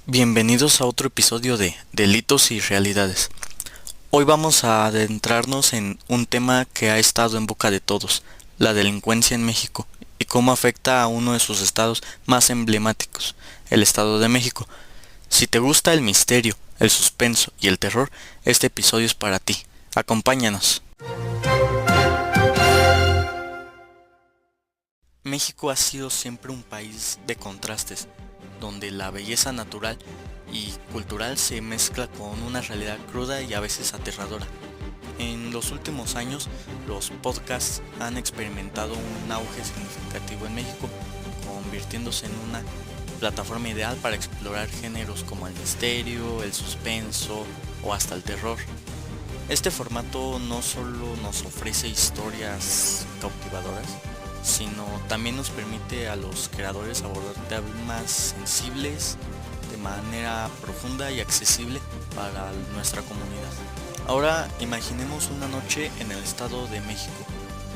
Bienvenidos a otro episodio de Delitos y Realidades. Hoy vamos a adentrarnos en un tema que ha estado en boca de todos, la delincuencia en México, y cómo afecta a uno de sus estados más emblemáticos, el Estado de México. Si te gusta el misterio, el suspenso y el terror, este episodio es para ti. Acompáñanos. México ha sido siempre un país de contrastes, donde la belleza natural y cultural se mezcla con una realidad cruda y a veces aterradora. En los últimos años, los podcasts han experimentado un auge significativo en México, convirtiéndose en una plataforma ideal para explorar géneros como el misterio, el suspenso o hasta el terror. Este formato no solo nos ofrece historias cautivadoras, sino también nos permite a los creadores abordar temas sensibles de manera profunda y accesible para nuestra comunidad. Ahora imaginemos una noche en el Estado de México,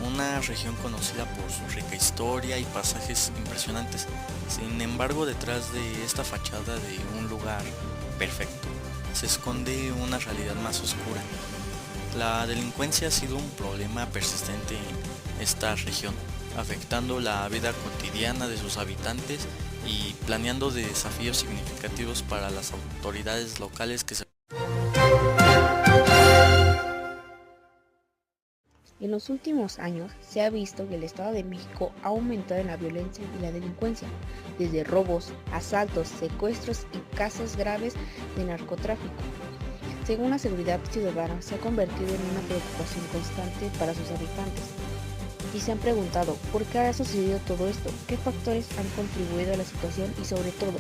una región conocida por su rica historia y pasajes impresionantes. Sin embargo, detrás de esta fachada de un lugar perfecto, se esconde una realidad más oscura. La delincuencia ha sido un problema persistente en esta región, afectando la vida cotidiana de sus habitantes y planeando desafíos significativos para las autoridades locales que se... En los últimos años se ha visto que el Estado de México ha aumentado en la violencia y la delincuencia, desde robos, asaltos, secuestros y casos graves de narcotráfico. Según la seguridad ciudadana, se ha convertido en una preocupación constante para sus habitantes. Y se han preguntado, ¿por qué ha sucedido todo esto? ¿Qué factores han contribuido a la situación? Y sobre todo,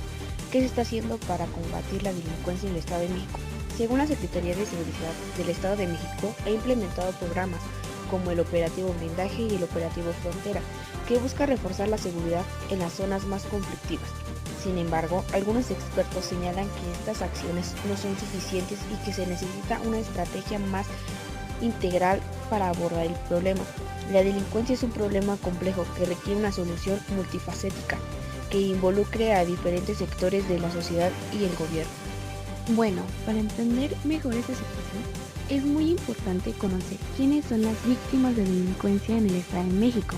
¿qué se está haciendo para combatir la delincuencia en el Estado de México? Según la Secretaría de Seguridad del Estado de México, ha implementado programas como el Operativo Blindaje y el Operativo Frontera, que busca reforzar la seguridad en las zonas más conflictivas. Sin embargo, algunos expertos señalan que estas acciones no son suficientes y que se necesita una estrategia más integral para abordar el problema. La delincuencia es un problema complejo que requiere una solución multifacética que involucre a diferentes sectores de la sociedad y el gobierno. Bueno, para entender mejor esta situación, es muy importante conocer quiénes son las víctimas de delincuencia en el Estado de México,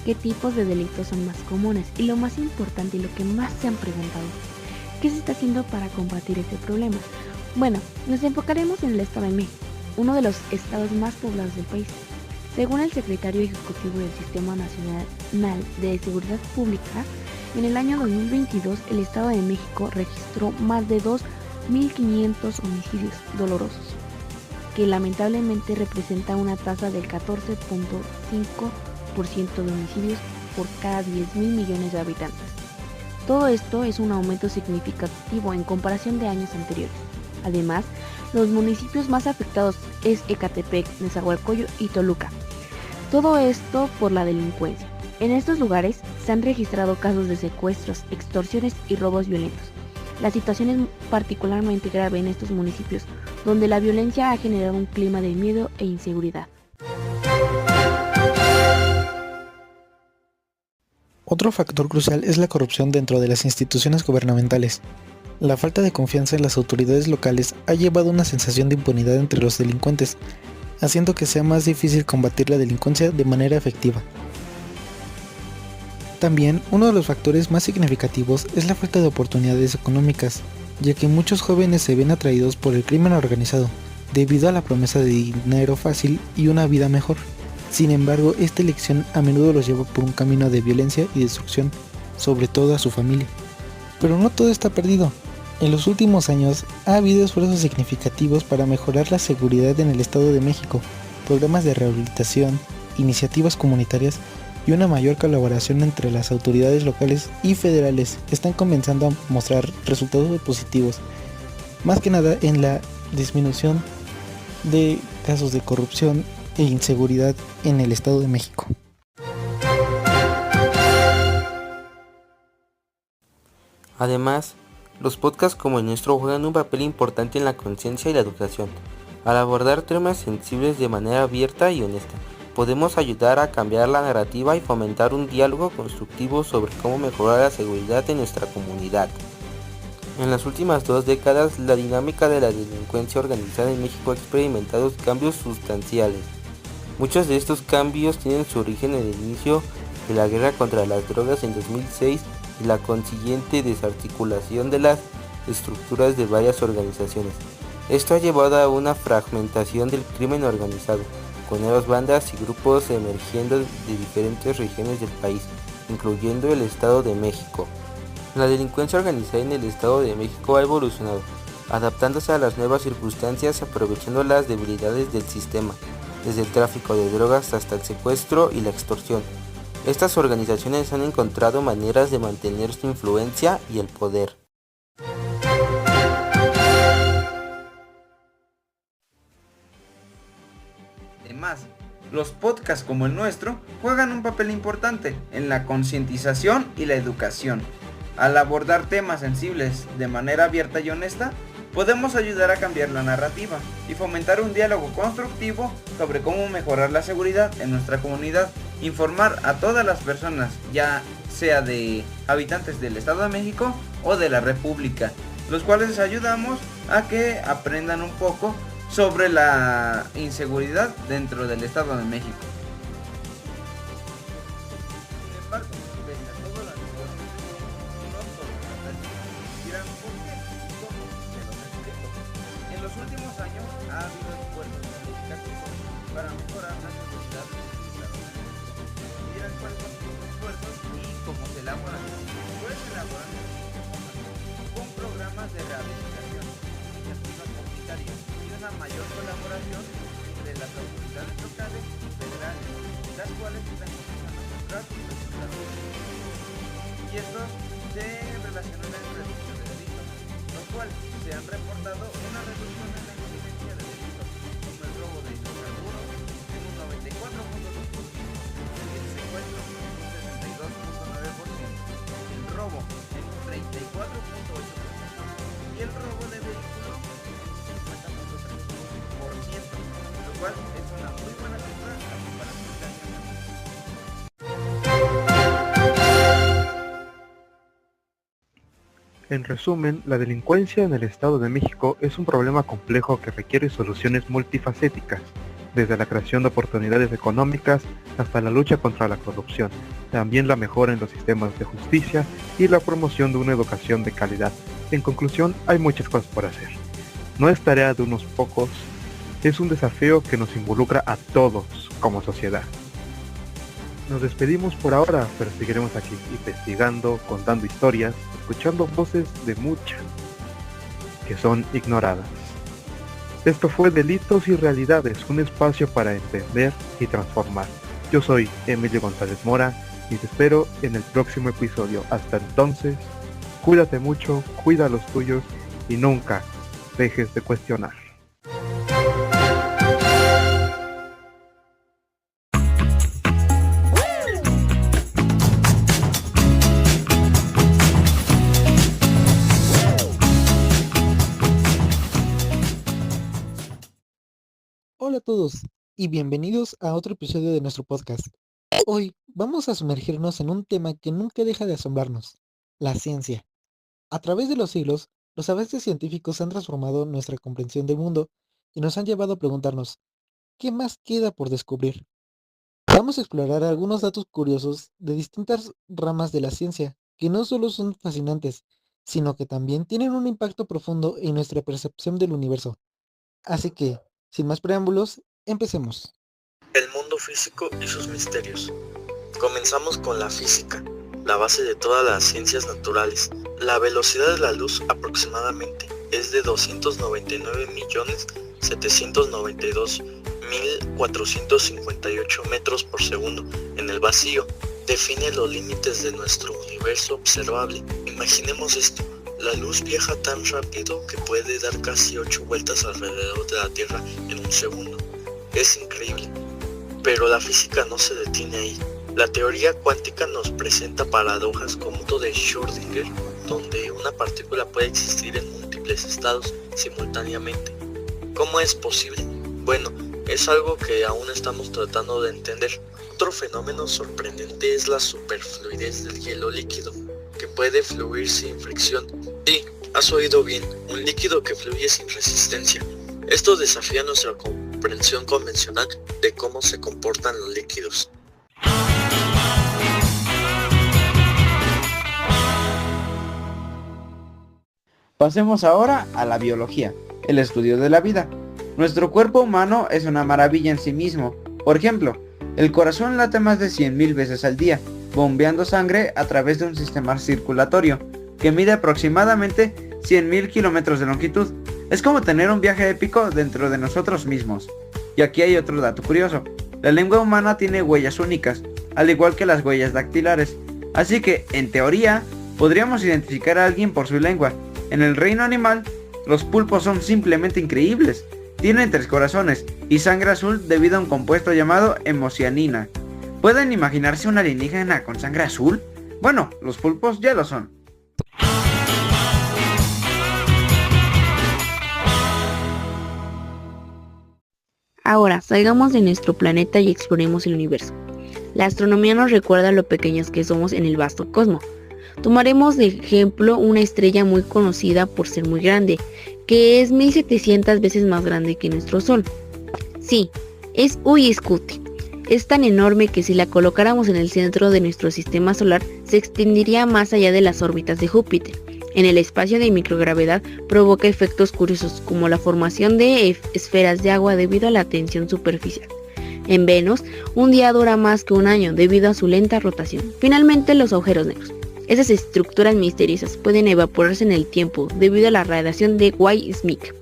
qué tipos de delitos son más comunes y lo más importante y lo que más se han preguntado, ¿qué se está haciendo para combatir este problema? Bueno, nos enfocaremos en el Estado de México, uno de los estados más poblados del país. Según el secretario ejecutivo del Sistema Nacional de Seguridad Pública, en el año 2022 el Estado de México registró más de 2.500 homicidios dolorosos, que lamentablemente representa una tasa del 14.5% de homicidios por cada 10.000 millones de habitantes. Todo esto es un aumento significativo en comparación de años anteriores. Además, los municipios más afectados es Ecatepec, Nezahualcóyotl y Toluca. Todo esto por la delincuencia. En estos lugares se han registrado casos de secuestros, extorsiones y robos violentos. La situación es particularmente grave en estos municipios, donde la violencia ha generado un clima de miedo e inseguridad. Otro factor crucial es la corrupción dentro de las instituciones gubernamentales. La falta de confianza en las autoridades locales ha llevado a una sensación de impunidad entre los delincuentes, haciendo que sea más difícil combatir la delincuencia de manera efectiva. También, uno de los factores más significativos es la falta de oportunidades económicas, ya que muchos jóvenes se ven atraídos por el crimen organizado, debido a la promesa de dinero fácil y una vida mejor. Sin embargo, esta elección a menudo los lleva por un camino de violencia y destrucción, sobre todo a su familia. Pero no todo está perdido. En los últimos años ha habido esfuerzos significativos para mejorar la seguridad en el Estado de México, programas de rehabilitación, iniciativas comunitarias y una mayor colaboración entre las autoridades locales y federales están comenzando a mostrar resultados positivos, más que nada en la disminución de casos de corrupción e inseguridad en el Estado de México. Además, los podcasts como el nuestro juegan un papel importante en la conciencia y la educación, al abordar temas sensibles de manera abierta y honesta, podemos ayudar a cambiar la narrativa y fomentar un diálogo constructivo sobre cómo mejorar la seguridad en nuestra comunidad. En las últimas 2 décadas, la dinámica de la delincuencia organizada en México ha experimentado cambios sustanciales. Muchos de estos cambios tienen su origen en el inicio de la guerra contra las drogas en 2006 y la consiguiente desarticulación de las estructuras de varias organizaciones. Esto ha llevado a una fragmentación del crimen organizado, con nuevas bandas y grupos emergiendo de diferentes regiones del país, incluyendo el Estado de México. La delincuencia organizada en el Estado de México ha evolucionado, adaptándose a las nuevas circunstancias, aprovechando las debilidades del sistema, desde el tráfico de drogas hasta el secuestro y la extorsión. Estas organizaciones han encontrado maneras de mantener su influencia y el poder. Además, los podcasts como el nuestro juegan un papel importante en la concientización y la educación. Al abordar temas sensibles de manera abierta y honesta, podemos ayudar a cambiar la narrativa y fomentar un diálogo constructivo sobre cómo mejorar la seguridad en nuestra comunidad, informar a todas las personas, ya sea de habitantes del Estado de México o de la República, los cuales les ayudamos a que aprendan un poco sobre la inseguridad dentro del Estado de México. Sin embargo, pese a todo lo anterior, no todos dirán por qué y cómo se los explico. En los últimos años ha habido esfuerzos significativos para mejorar la seguridad del Estado de México. Dirán cuáles son estos esfuerzos y cómo se elaboran. Pues se elaboran con programas de rehabilitación, iniciativas comunitarias y una mayor colaboración entre las autoridades locales y federales, las cuales están comenzando a mostrar resultados. Y estos se relacionan en reducción de delitos, lo cual se han reportado una reducción en la incidencia de delitos, como el robo de hidrocarburos en un 94.2%, el secuestro en un 62.9%, el robo en un 34.8% y el robo de vehículos en un 50.3%, lo cual es una muy buena cifra a comparación de años anteriores. En resumen, la delincuencia en el Estado de México es un problema complejo que requiere soluciones multifacéticas, desde la creación de oportunidades económicas hasta la lucha contra la corrupción, también la mejora en los sistemas de justicia y la promoción de una educación de calidad. En conclusión, hay muchas cosas por hacer. No es tarea de unos pocos, es un desafío que nos involucra a todos como sociedad. Nos despedimos por ahora, pero seguiremos aquí investigando, contando historias, escuchando voces de muchas que son ignoradas. Esto fue Delitos y Realidades, un espacio para entender y transformar. Yo soy Emilio González Mora y te espero en el próximo episodio. Hasta entonces, cuídate mucho, cuida a los tuyos y nunca dejes de cuestionar. Hola a todos y bienvenidos a otro episodio de nuestro podcast. Hoy vamos a sumergirnos en un tema que nunca deja de asombrarnos, la ciencia. A través de los siglos, los avances científicos han transformado nuestra comprensión del mundo y nos han llevado a preguntarnos, ¿qué más queda por descubrir? Vamos a explorar algunos datos curiosos de distintas ramas de la ciencia, que no solo son fascinantes, sino que también tienen un impacto profundo en nuestra percepción del universo. Así que, sin más preámbulos, empecemos. El mundo físico y sus misterios. Comenzamos con la física, la base de todas las ciencias naturales. La velocidad de la luz aproximadamente es de 299.792.458 metros por segundo en el vacío. Define los límites de nuestro universo observable. Imaginemos esto. La luz viaja tan rápido que puede dar casi 8 vueltas alrededor de la Tierra en un segundo. Es increíble. Pero la física no se detiene ahí. La teoría cuántica nos presenta paradojas como el de Schrödinger, donde una partícula puede existir en múltiples estados simultáneamente. ¿Cómo es posible? Bueno, es algo que aún estamos tratando de entender. Otro fenómeno sorprendente es la superfluidez del hielo líquido, que puede fluir sin fricción. Sí, has oído bien, un líquido que fluye sin resistencia. Esto desafía nuestra comprensión convencional de cómo se comportan los líquidos. Pasemos ahora a la biología, el estudio de la vida. Nuestro cuerpo humano es una maravilla en sí mismo. Por ejemplo, el corazón late más de 100.000 veces al día, bombeando sangre a través de un sistema circulatorio que mide aproximadamente 100.000 kilómetros de longitud. Es como tener un viaje épico dentro de nosotros mismos. Y aquí hay otro dato curioso. La lengua humana tiene huellas únicas, al igual que las huellas dactilares. Así que, en teoría, podríamos identificar a alguien por su lengua. En el reino animal, los pulpos son simplemente increíbles. Tienen 3 corazones y sangre azul debido a un compuesto llamado hemocianina. ¿Pueden imaginarse una alienígena con sangre azul? Bueno, los pulpos ya lo son. Ahora, salgamos de nuestro planeta y exploremos el universo. La astronomía nos recuerda lo pequeños que somos en el vasto cosmos. Tomaremos de ejemplo una estrella muy conocida por ser muy grande, que es 1700 veces más grande que nuestro Sol. Sí, es Uy-Scuti. Es tan enorme que si la colocáramos en el centro de nuestro sistema solar, se extendería más allá de las órbitas de Júpiter. En el espacio de microgravedad provoca efectos curiosos como la formación de esferas de agua debido a la tensión superficial. En Venus, un día dura más que un año debido a su lenta rotación. Finalmente, los agujeros negros. Esas estructuras misteriosas pueden evaporarse en el tiempo debido a la radiación de Weissmuth.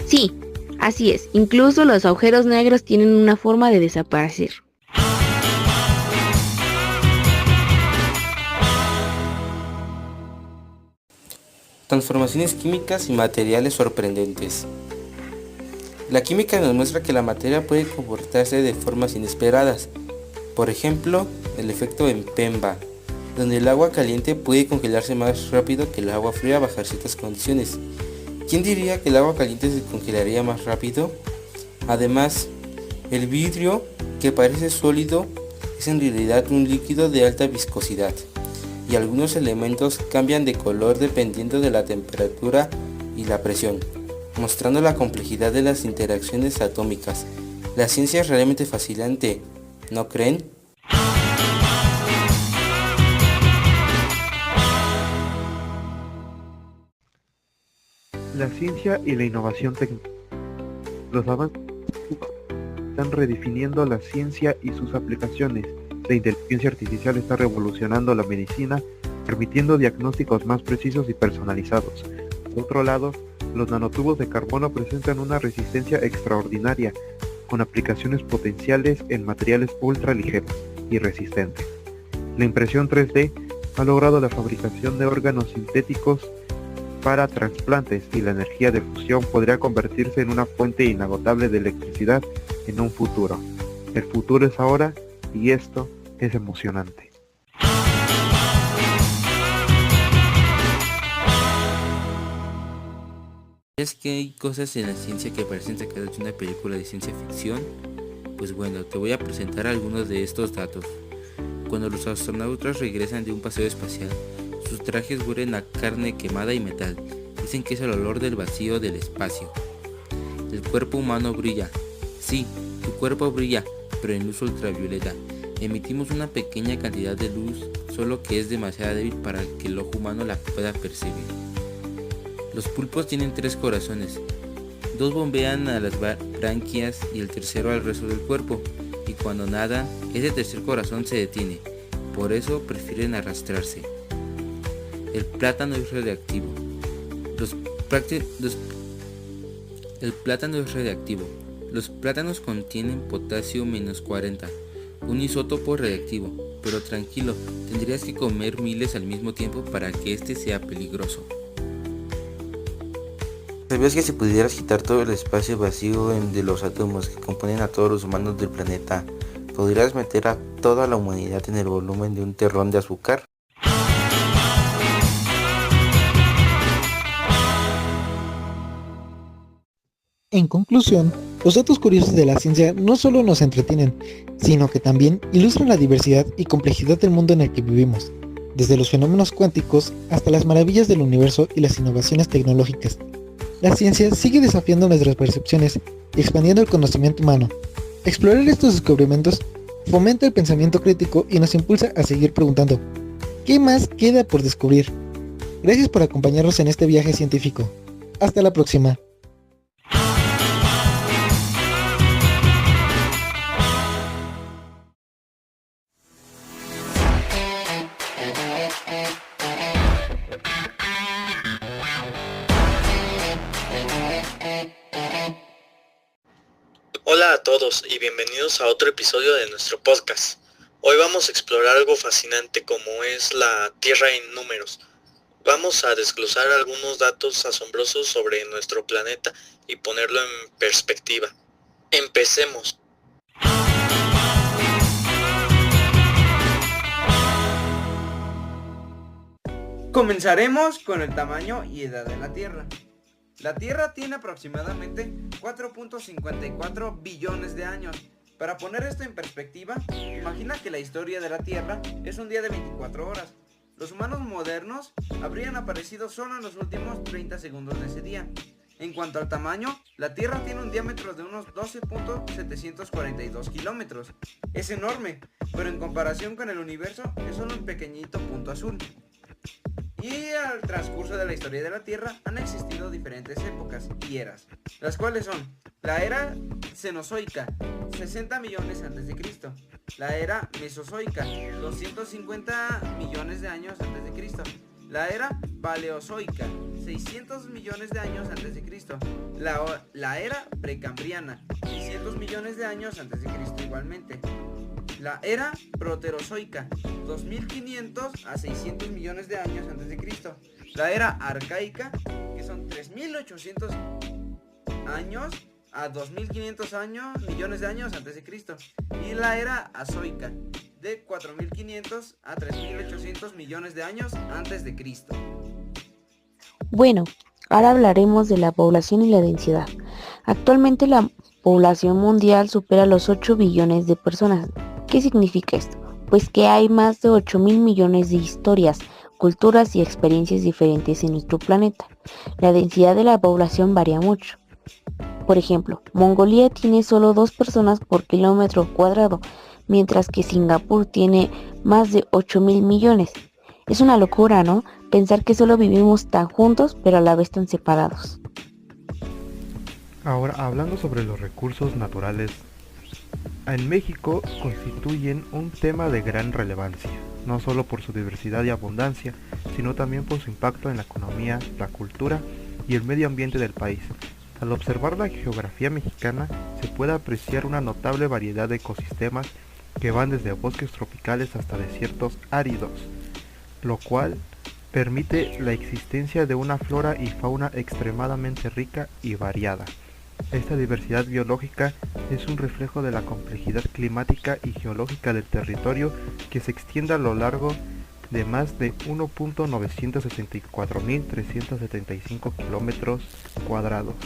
Sí, así es, incluso los agujeros negros tienen una forma de desaparecer. Transformaciones químicas y materiales sorprendentes. La química nos muestra que la materia puede comportarse de formas inesperadas. Por ejemplo, el efecto en Pemba, donde el agua caliente puede congelarse más rápido que el agua fría bajo ciertas condiciones. ¿Quién diría que el agua caliente se congelaría más rápido? Además, el vidrio, que parece sólido, es en realidad un líquido de alta viscosidad, y algunos elementos cambian de color dependiendo de la temperatura y la presión, mostrando la complejidad de las interacciones atómicas. La ciencia es realmente fascinante, ¿no creen? La ciencia y la innovación técnica. Los avances están redefiniendo la ciencia y sus aplicaciones. La inteligencia artificial está revolucionando la medicina, permitiendo diagnósticos más precisos y personalizados. Por otro lado, los nanotubos de carbono presentan una resistencia extraordinaria, con aplicaciones potenciales en materiales ultra ligeros y resistentes. La impresión 3D ha logrado la fabricación de órganos sintéticos para trasplantes, y la energía de fusión podría convertirse en una fuente inagotable de electricidad en un futuro. El futuro es ahora, y esto es emocionante. ¿Es que hay cosas en la ciencia que parecen sacadas de una película de ciencia ficción? Pues bueno, te voy a presentar algunos de estos datos. Cuando los astronautas regresan de un paseo espacial, sus trajes huelen a carne quemada y metal. Dicen que es el olor del vacío del espacio. El cuerpo humano brilla. Sí, tu cuerpo brilla, pero en luz ultravioleta. Emitimos una pequeña cantidad de luz, solo que es demasiado débil para que el ojo humano la pueda percibir. Los pulpos tienen 3 corazones. 2 bombean a las branquias y el tercero al resto del cuerpo. Y cuando nadan, ese tercer corazón se detiene. Por eso prefieren arrastrarse. El plátano es radioactivo. El plátano es radioactivo. Los plátanos contienen potasio -40, un isótopo radioactivo. Pero tranquilo, tendrías que comer miles al mismo tiempo para que este sea peligroso. ¿Sabías que si pudieras quitar todo el espacio vacío de los átomos que componen a todos los humanos del planeta, podrías meter a toda la humanidad en el volumen de un terrón de azúcar? En conclusión, los datos curiosos de la ciencia no solo nos entretienen, sino que también ilustran la diversidad y complejidad del mundo en el que vivimos, desde los fenómenos cuánticos hasta las maravillas del universo y las innovaciones tecnológicas. La ciencia sigue desafiando nuestras percepciones y expandiendo el conocimiento humano. Explorar estos descubrimientos fomenta el pensamiento crítico y nos impulsa a seguir preguntando, ¿qué más queda por descubrir? Gracias por acompañarnos en este viaje científico. Hasta la próxima. Hola a todos y bienvenidos a otro episodio de nuestro podcast. Hoy vamos a explorar algo fascinante como es la Tierra en números. Vamos a desglosar algunos datos asombrosos sobre nuestro planeta y ponerlo en perspectiva. Empecemos. Comenzaremos con el tamaño y edad de la Tierra. La Tierra tiene aproximadamente 4.54 billones de años. Para poner esto en perspectiva, imagina que la historia de la Tierra es un día de 24 horas. Los humanos modernos habrían aparecido solo en los últimos 30 segundos de ese día. En cuanto al tamaño, la Tierra tiene un diámetro de unos 12.742 kilómetros. Es enorme, pero en comparación con el universo es solo un pequeñito punto azul. Y al transcurso de la historia de la Tierra han existido diferentes épocas y eras, las cuales son la era cenozoica, 60 millones antes de Cristo, la era mesozoica, 250 millones de años antes de Cristo, la era paleozoica, 600 millones de años antes de Cristo, la era precambriana, 600 millones de años antes de Cristo igualmente. La era proterozoica, 2500 a 600 millones de años antes de Cristo. La era arcaica, que son 3800 años a 2500 millones de años antes de Cristo. Y la era azoica, de 4500 a 3800 millones de años antes de Cristo. Bueno, ahora hablaremos de la población y la densidad. Actualmente la población mundial supera los 8 billones de personas. ¿Qué significa esto? Pues que hay más de 8.000 millones de historias, culturas y experiencias diferentes en nuestro planeta. La densidad de la población varía mucho. Por ejemplo, Mongolia tiene solo 2 personas por kilómetro cuadrado, mientras que Singapur tiene más de 8.000 millones. Es una locura, ¿no? Pensar que solo vivimos tan juntos, pero a la vez tan separados. Ahora, hablando sobre los recursos naturales, en México constituyen un tema de gran relevancia, no solo por su diversidad y abundancia, sino también por su impacto en la economía, la cultura y el medio ambiente del país. Al observar la geografía mexicana, se puede apreciar una notable variedad de ecosistemas que van desde bosques tropicales hasta desiertos áridos, lo cual permite la existencia de una flora y fauna extremadamente rica y variada. Esta diversidad biológica es un reflejo de la complejidad climática y geológica del territorio que se extiende a lo largo de más de 1.964.375 kilómetros cuadrados.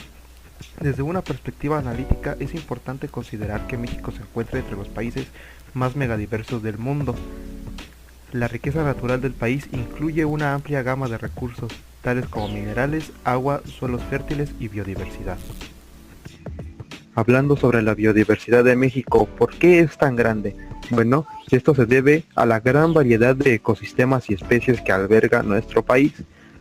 Desde una perspectiva analítica es importante considerar que México se encuentra entre los países más megadiversos del mundo. La riqueza natural del país incluye una amplia gama de recursos, tales como minerales, agua, suelos fértiles y biodiversidad. Hablando sobre la biodiversidad de México, ¿por qué es tan grande? Bueno, esto se debe a la gran variedad de ecosistemas y especies que alberga nuestro país.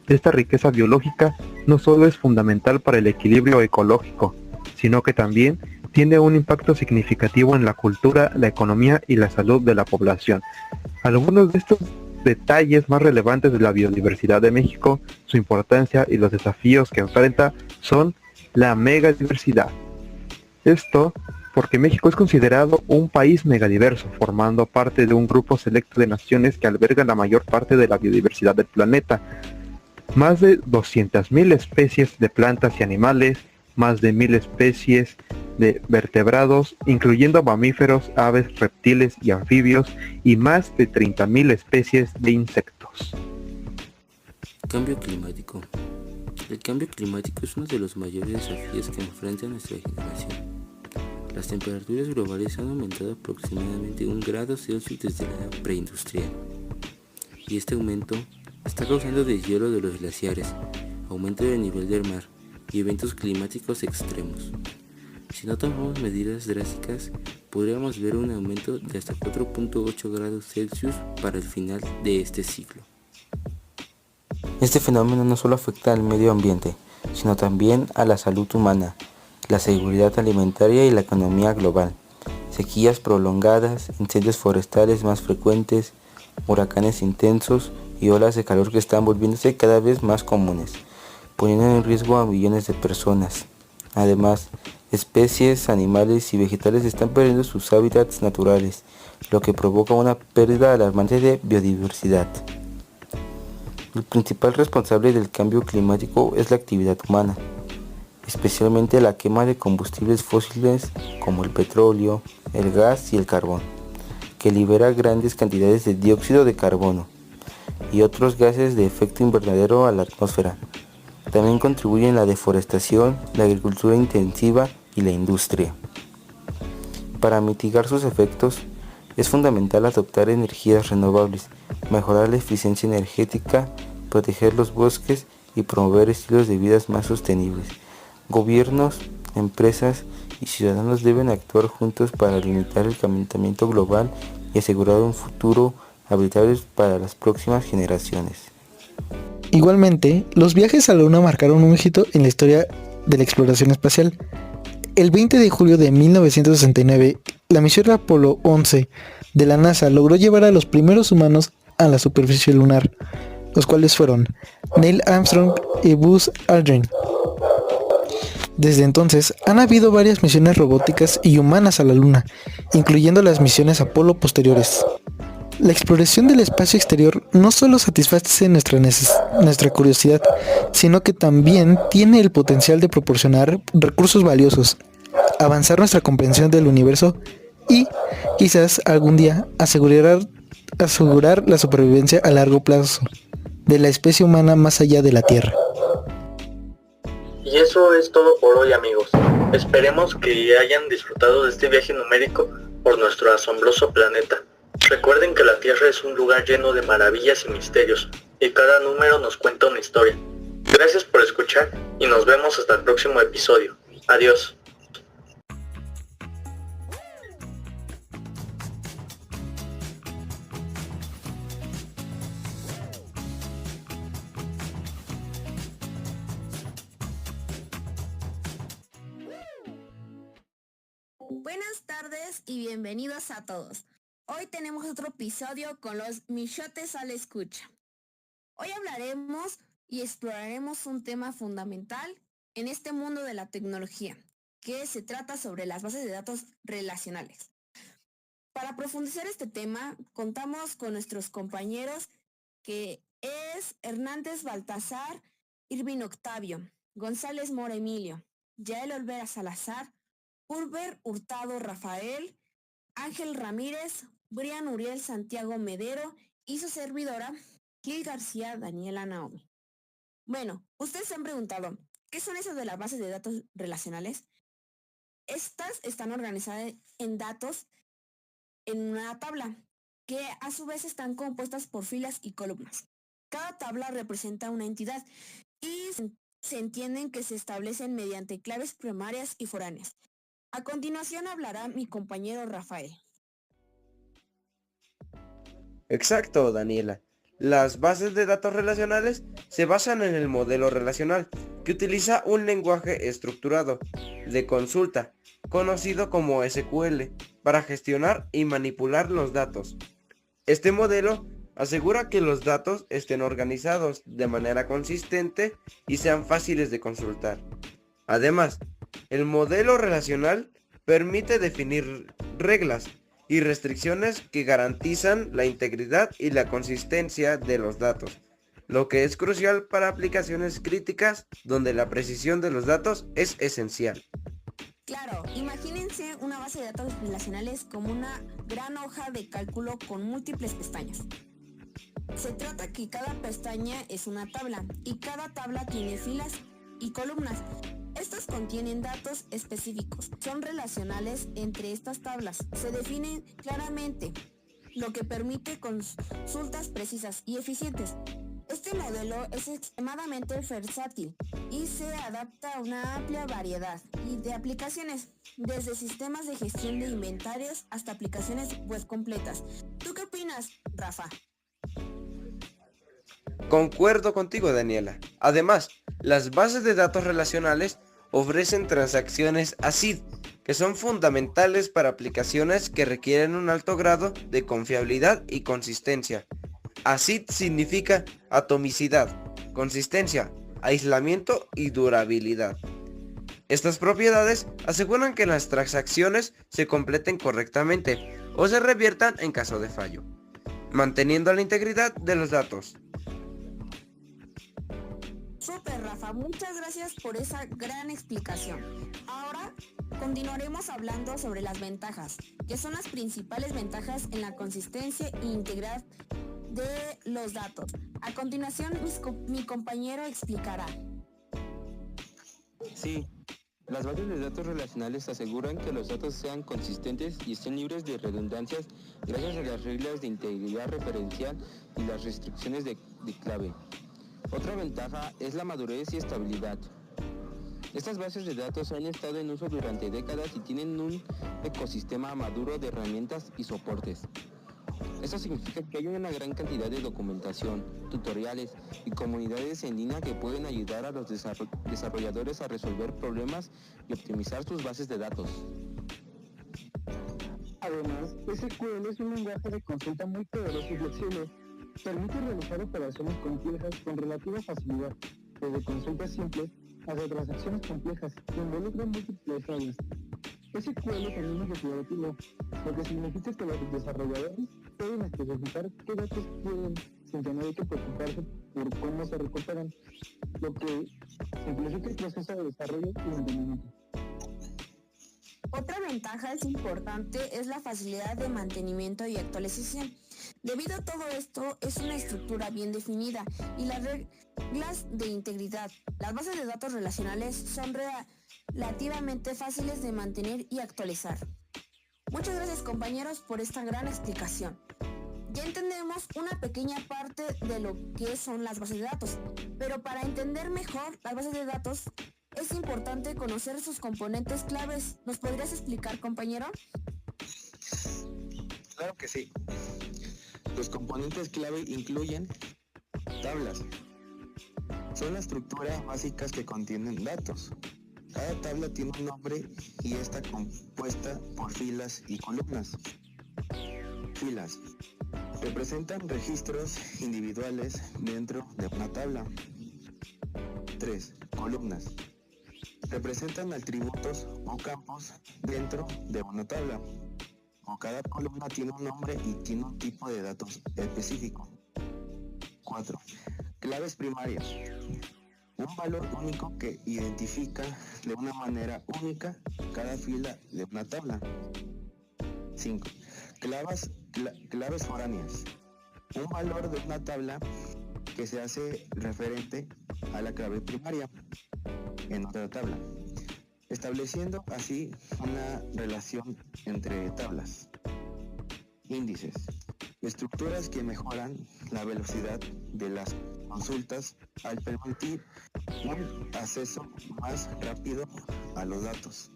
Esta riqueza biológica no solo es fundamental para el equilibrio ecológico, sino que también tiene un impacto significativo en la cultura, la economía y la salud de la población. Algunos de estos detalles más relevantes de la biodiversidad de México, su importancia y los desafíos que enfrenta son la megadiversidad. Esto porque México es considerado un país megadiverso, formando parte de un grupo selecto de naciones que albergan la mayor parte de la biodiversidad del planeta. Más de 200.000 especies de plantas y animales, más de 1.000 especies de vertebrados, incluyendo mamíferos, aves, reptiles y anfibios, y más de 30.000 especies de insectos. Cambio climático. El cambio climático es uno de los mayores desafíos que enfrenta nuestra generación. Las temperaturas globales han aumentado aproximadamente 1 grado Celsius desde la era preindustrial, y este aumento está causando deshielo de los glaciares, aumento del nivel del mar y eventos climáticos extremos. Si no tomamos medidas drásticas, podríamos ver un aumento de hasta 4.8 grados Celsius para el final de este ciclo. Este fenómeno no solo afecta al medio ambiente, sino también a la salud humana, la seguridad alimentaria y la economía global. Sequías prolongadas, incendios forestales más frecuentes, huracanes intensos y olas de calor que están volviéndose cada vez más comunes, poniendo en riesgo a millones de personas. Además, especies, animales y vegetales están perdiendo sus hábitats naturales, lo que provoca una pérdida alarmante de biodiversidad. El principal responsable del cambio climático es la actividad humana, especialmente la quema de combustibles fósiles como el petróleo, el gas y el carbón, que libera grandes cantidades de dióxido de carbono y otros gases de efecto invernadero a la atmósfera. También contribuyen la deforestación, la agricultura intensiva y la industria. Para mitigar sus efectos, es fundamental adoptar energías renovables, mejorar la eficiencia energética, proteger los bosques y promover estilos de vida más sostenibles. Gobiernos, empresas y ciudadanos deben actuar juntos para limitar el calentamiento global y asegurar un futuro habitable para las próximas generaciones. Igualmente, los viajes a la Luna marcaron un hito en la historia de la exploración espacial. El 20 de julio de 1969, la misión Apolo 11 de la NASA logró llevar a los primeros humanos a la superficie lunar, los cuales fueron Neil Armstrong y Buzz Aldrin. Desde entonces, han habido varias misiones robóticas y humanas a la Luna, incluyendo las misiones Apolo posteriores. La exploración del espacio exterior no solo satisface nuestra curiosidad, sino que también tiene el potencial de proporcionar recursos valiosos, avanzar nuestra comprensión del universo y, quizás algún día, asegurar la supervivencia a largo plazo de la especie humana más allá de la Tierra. Y eso es todo por hoy, amigos. Esperemos que hayan disfrutado de este viaje numérico por nuestro asombroso planeta. Recuerden que la Tierra es un lugar lleno de maravillas y misterios, y cada número nos cuenta una historia. Gracias por escuchar y nos vemos hasta el próximo episodio. Adiós. Buenas tardes y bienvenidos a todos. Hoy tenemos otro episodio con los Michotes a la escucha. Hoy hablaremos y exploraremos un tema fundamental en este mundo de la tecnología, que se trata sobre las bases de datos relacionales. Para profundizar este tema, contamos con nuestros compañeros que es Hernández Baltasar, Irving Octavio, González Mora Emilio, Yael Olvera Salazar, Urber Hurtado Rafael, Ángel Ramírez, Brian Uriel Santiago Medero y su servidora, Gil García Daniela Naomi. Bueno, ustedes se han preguntado, ¿qué son esas de las bases de datos relacionales? Estas están organizadas en datos en una tabla, que a su vez están compuestas por filas y columnas. Cada tabla representa una entidad y se entienden que se establecen mediante claves primarias y foráneas. A continuación hablará mi compañero Rafael. Exacto, Daniela. Las bases de datos relacionales se basan en el modelo relacional, que utiliza un lenguaje estructurado de consulta, conocido como SQL, para gestionar y manipular los datos. Este modelo asegura que los datos estén organizados de manera consistente y sean fáciles de consultar. Además, el modelo relacional permite definir reglas y restricciones que garantizan la integridad y la consistencia de los datos, lo que es crucial para aplicaciones críticas donde la precisión de los datos es esencial. Claro, imagínense una base de datos relacionales como una gran hoja de cálculo con múltiples pestañas. Se trata que cada pestaña es una tabla y cada tabla tiene filas y columnas. Estas contienen datos específicos, son relacionales entre estas tablas, se definen claramente, lo que permite consultas precisas y eficientes. Este modelo es extremadamente versátil y se adapta a una amplia variedad de aplicaciones, desde sistemas de gestión de inventarios hasta aplicaciones web completas. ¿Tú qué opinas, Rafa? Concuerdo contigo, Daniela. Además, las bases de datos relacionales ofrecen transacciones ACID, que son fundamentales para aplicaciones que requieren un alto grado de confiabilidad y consistencia. ACID significa atomicidad, consistencia, aislamiento y durabilidad. Estas propiedades aseguran que las transacciones se completen correctamente o se reviertan en caso de fallo, manteniendo la integridad de los datos. Súper, Rafa, muchas gracias por esa gran explicación. Ahora continuaremos hablando sobre las ventajas, que son las principales ventajas en la consistencia e integridad de los datos. A continuación, mi compañero explicará. Sí, las bases de datos relacionales aseguran que los datos sean consistentes y estén libres de redundancias gracias a las reglas de integridad referencial y las restricciones de clave. Otra ventaja es la madurez y estabilidad. Estas bases de datos han estado en uso durante décadas y tienen un ecosistema maduro de herramientas y soportes. Esto significa que hay una gran cantidad de documentación, tutoriales y comunidades en línea que pueden ayudar a los desarrolladores a resolver problemas y optimizar sus bases de datos. Además, SQL es un lenguaje de consulta muy poderoso y flexible. Permite realizar operaciones complejas con relativa facilidad, desde consultas simples hasta transacciones complejas que involucran múltiples áreas. SQL también es declarativo, lo que significa que los desarrolladores pueden especificar qué datos quieren sin tener que preocuparse por cómo se recuperan, lo que simplifica el proceso de desarrollo y mantenimiento. Otra ventaja importante es la facilidad de mantenimiento y actualización. Debido a todo esto, es una estructura bien definida y las reglas de integridad. Las bases de datos relacionales son relativamente fáciles de mantener y actualizar. Muchas gracias, compañeros, por esta gran explicación. Ya entendemos una pequeña parte de lo que son las bases de datos, pero para entender mejor las bases de datos es importante conocer sus componentes claves. ¿Nos podrías explicar, compañero? Claro que sí. Los componentes clave incluyen tablas. Son las estructuras básicas que contienen datos. Cada tabla tiene un nombre y está compuesta por filas y columnas. Filas representan registros individuales dentro de una tabla. 3. Columnas representan atributos o campos dentro de una tabla. O cada columna tiene un nombre y tiene un tipo de datos específico. 4. Claves primarias. Un valor único que identifica de una manera única cada fila de una tabla. 5. Claves foráneas. Un valor de una tabla que se hace referente a la clave primaria en otra tabla, estableciendo así una relación entre tablas. Índices. Estructuras que mejoran la velocidad de las consultas al permitir un acceso más rápido a los datos.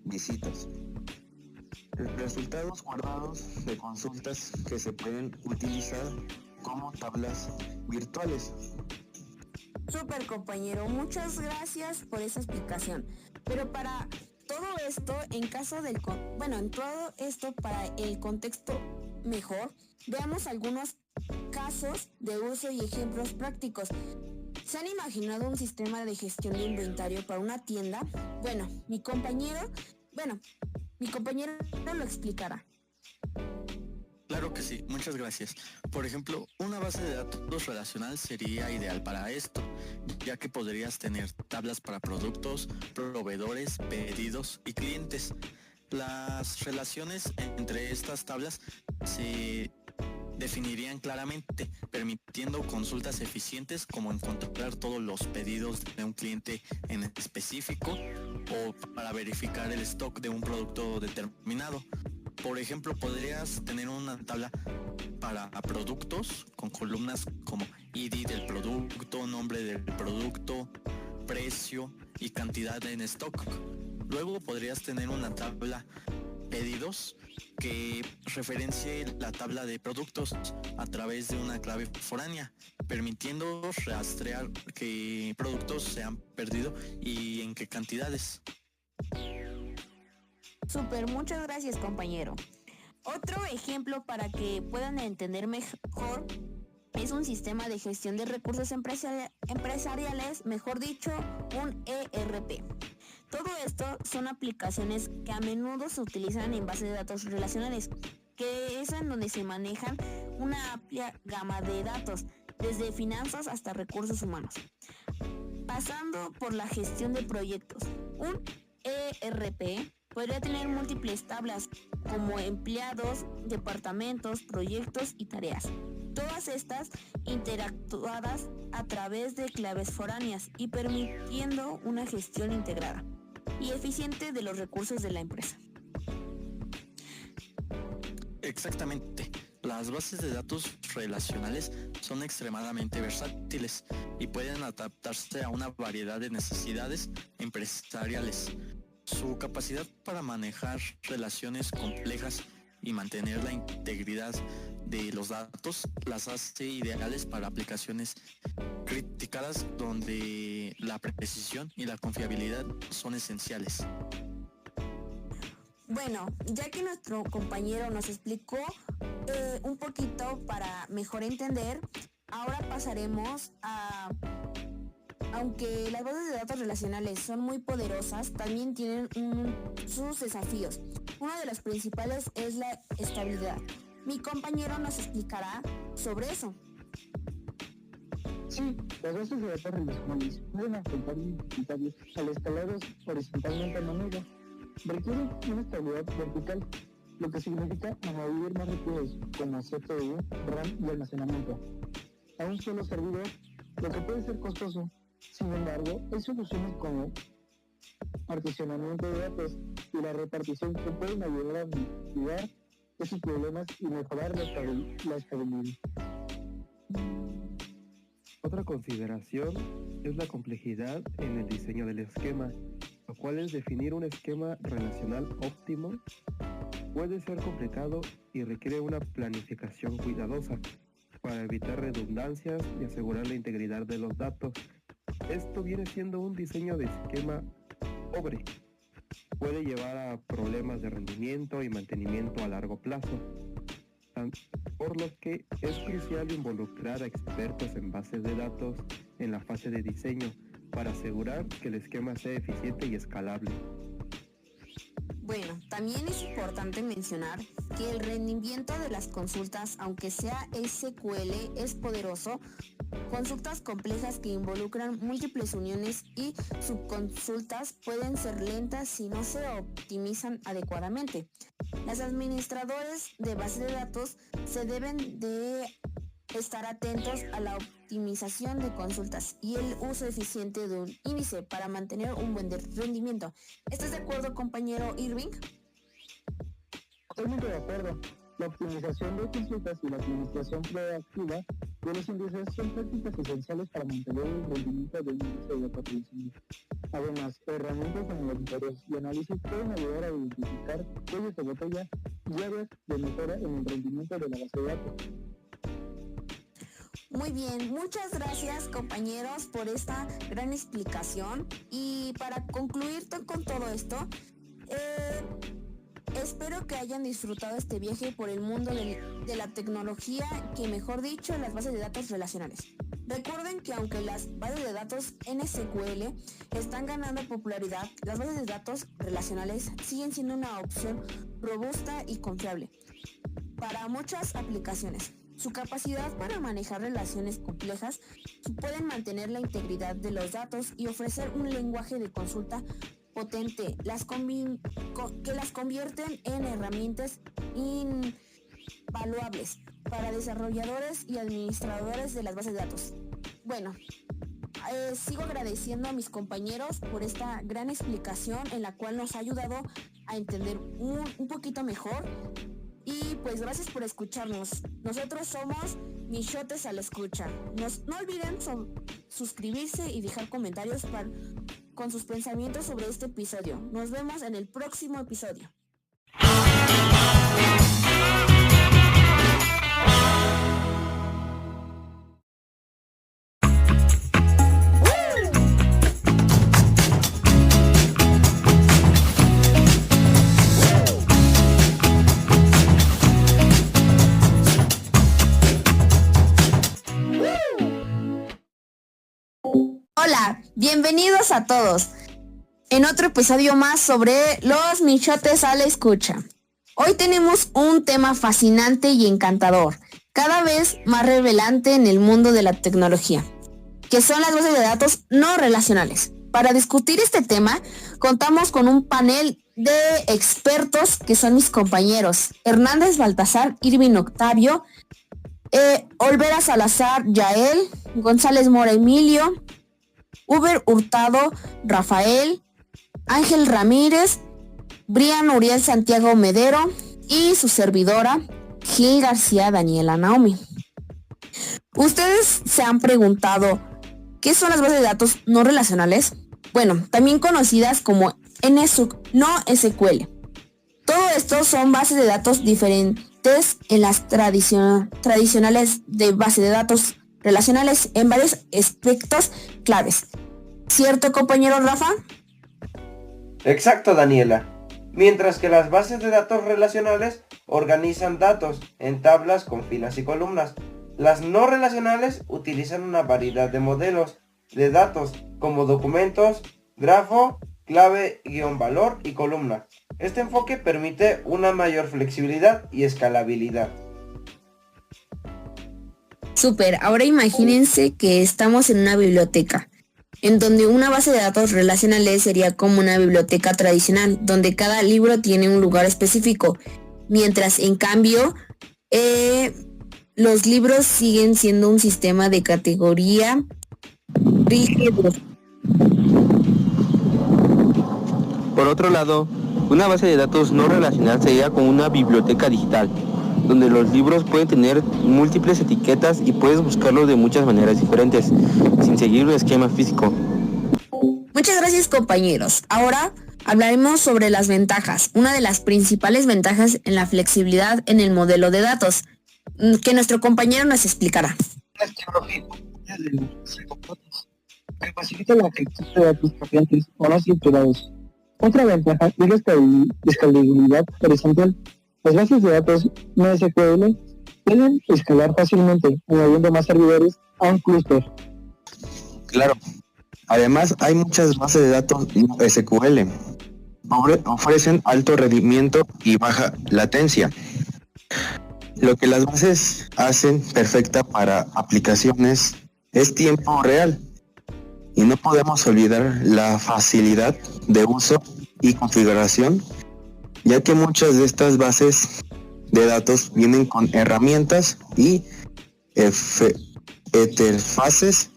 Visitas. Resultados guardados de consultas que se pueden utilizar como tablas virtuales. Súper, compañero, muchas gracias por esa explicación. Pero para todo esto, para el contexto mejor, veamos algunos casos de uso y ejemplos prácticos. ¿Se han imaginado un sistema de gestión de inventario para una tienda? Mi compañero lo explicará. Claro que sí, muchas gracias. Por ejemplo, una base de datos relacional sería ideal para esto, ya que podrías tener tablas para productos, proveedores, pedidos y clientes. Las relaciones entre estas tablas se definirían claramente, permitiendo consultas eficientes como encontrar todos los pedidos de un cliente en específico o para verificar el stock de un producto determinado. Por ejemplo, podrías tener una tabla para productos con columnas como ID del producto, nombre del producto, precio y cantidad en stock. Luego podrías tener una tabla pedidos que referencie la tabla de productos a través de una clave foránea, permitiendo rastrear qué productos se han perdido y en qué cantidades. Súper, muchas gracias, compañero. Otro ejemplo para que puedan entender mejor es un sistema de gestión de recursos empresariales, mejor dicho, un ERP. Todo esto son aplicaciones que a menudo se utilizan en bases de datos relacionales, que es en donde se manejan una amplia gama de datos, desde finanzas hasta recursos humanos, pasando por la gestión de proyectos. Un ERP podría tener múltiples tablas como empleados, departamentos, proyectos y tareas. Todas estas interactuadas a través de claves foráneas y permitiendo una gestión integrada y eficiente de los recursos de la empresa. Exactamente. Las bases de datos relacionales son extremadamente versátiles y pueden adaptarse a una variedad de necesidades empresariales. Su capacidad para manejar relaciones complejas y mantener la integridad de los datos las hace ideales para aplicaciones criticadas donde la precisión y la confiabilidad son esenciales. Bueno, ya que nuestro compañero nos explicó un poquito para mejor entender, ahora pasaremos a... Aunque las bases de datos relacionales son muy poderosas, también tienen sus desafíos. Uno de los principales es la estabilidad. Mi compañero nos explicará sobre eso. Sí, las bases de datos relacionales pueden afrontar dificultades al escalarlos horizontalmente a menudo. Requieren una estabilidad vertical, lo que significa añadir más recursos como CPU, RAM y almacenamiento a un solo servidor, lo que puede ser costoso. Sin embargo, hay soluciones como particionamiento de datos y la repartición que pueden ayudar a mitigar esos problemas y mejorar la estabilidad. Otra consideración es la complejidad en el diseño del esquema, lo cual es definir un esquema relacional óptimo. Puede ser complicado y requiere una planificación cuidadosa para evitar redundancias y asegurar la integridad de los datos. Esto viene siendo un diseño de esquema pobre. Puede llevar a problemas de rendimiento y mantenimiento a largo plazo, por lo que es crucial involucrar a expertos en bases de datos en la fase de diseño para asegurar que el esquema sea eficiente y escalable. Bueno, también es importante mencionar que el rendimiento de las consultas, aunque sea SQL, es poderoso. Consultas complejas que involucran múltiples uniones y subconsultas pueden ser lentas si no se optimizan adecuadamente. Los administradores de bases de datos se deben de estar atentos a la optimización de consultas y el uso eficiente de un índice para mantener un buen rendimiento. ¿Estás de acuerdo, compañero Irving? Totalmente de acuerdo. La optimización de consultas y la administración proactiva de los índices son prácticas esenciales para mantener el rendimiento del índice de datos relacionales. Además, herramientas de monitoreos y análisis pueden ayudar a identificar cuellos de botella y áreas de mejora en el rendimiento de la base de datos. Muy bien, muchas gracias, compañeros, por esta gran explicación. Y para concluir con todo esto, espero que hayan disfrutado este viaje por el mundo de la tecnología, que mejor dicho, las bases de datos relacionales. Recuerden que aunque las bases de datos NSQL están ganando popularidad, las bases de datos relacionales siguen siendo una opción robusta y confiable para muchas aplicaciones. Su capacidad para manejar relaciones complejas pueden mantener la integridad de los datos y ofrecer un lenguaje de consulta potente, que las convierten en herramientas valuables para desarrolladores y administradores de las bases de datos. Bueno, sigo agradeciendo a mis compañeros por esta gran explicación en la cual nos ha ayudado a entender un poquito mejor. Y pues gracias por escucharnos. Nosotros somos Michotes a la Escucha. No olviden suscribirse y dejar comentarios con sus pensamientos sobre este episodio. Nos vemos en el próximo episodio. Hola, bienvenidos a todos en otro episodio más sobre los Michotes a la Escucha. Hoy tenemos un tema fascinante y encantador, cada vez más revelante en el mundo de la tecnología, que son las bases de datos no relacionales. Para discutir este tema, contamos con un panel de expertos que son mis compañeros Hernández Baltasar, Irving Octavio, Olvera Salazar Yael, González Mora Emilio, Uber Hurtado Rafael, Ángel Ramírez, Brian Uriel Santiago Medero y su servidora Gil García Daniela Naomi. Ustedes se han preguntado ¿qué son las bases de datos no relacionales? Bueno, también conocidas como NSUC, no SQL. Todo esto son bases de datos diferentes en las tradicionales de base de datos relacionales en varios aspectos claves. ¿Cierto, compañero Rafa? Exacto, Daniela. Mientras que las bases de datos relacionales organizan datos en tablas con filas y columnas, las no relacionales utilizan una variedad de modelos de datos como documentos, grafo, clave, guión valor y columna. Este enfoque permite una mayor flexibilidad y escalabilidad. Súper, ahora imagínense que estamos en una biblioteca, en donde una base de datos relacionales sería como una biblioteca tradicional, donde cada libro tiene un lugar específico, mientras en cambio los libros siguen siendo un sistema de categoría rígido. Por otro lado, una base de datos no relacional sería como una biblioteca digital, donde los libros pueden tener múltiples etiquetas y puedes buscarlos de muchas maneras diferentes, sin seguir un esquema físico. Muchas gracias, compañeros. Ahora hablaremos sobre las ventajas, una de las principales ventajas en la flexibilidad en el modelo de datos, que nuestro compañero nos explicará. Las tecnologías que facilita la gestión de datos cambiantes o no estructurados. Otra ventaja es la escalabilidad horizontal. Las bases de datos no SQL pueden escalar fácilmente, añadiendo más servidores a un clúster. Claro. Además, hay muchas bases de datos no SQL. Ofrecen alto rendimiento y baja latencia. Lo que las bases hacen perfecta para aplicaciones es tiempo real. Y no podemos olvidar la facilidad de uso y configuración, ya que muchas de estas bases de datos vienen con herramientas y interfaces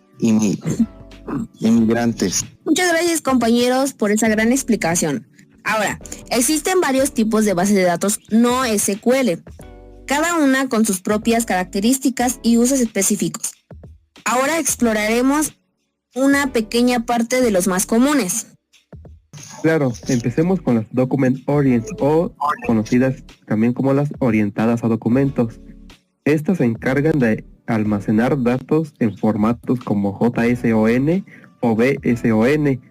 inmigrantes. Muchas gracias, compañeros, por esa gran explicación. Ahora, existen varios tipos de bases de datos no SQL, cada una con sus propias características y usos específicos. Ahora exploraremos una pequeña parte de los más comunes. Claro, empecemos con las Document Oriented o conocidas también como las orientadas a documentos. Estas se encargan de almacenar datos en formatos como JSON o BSON.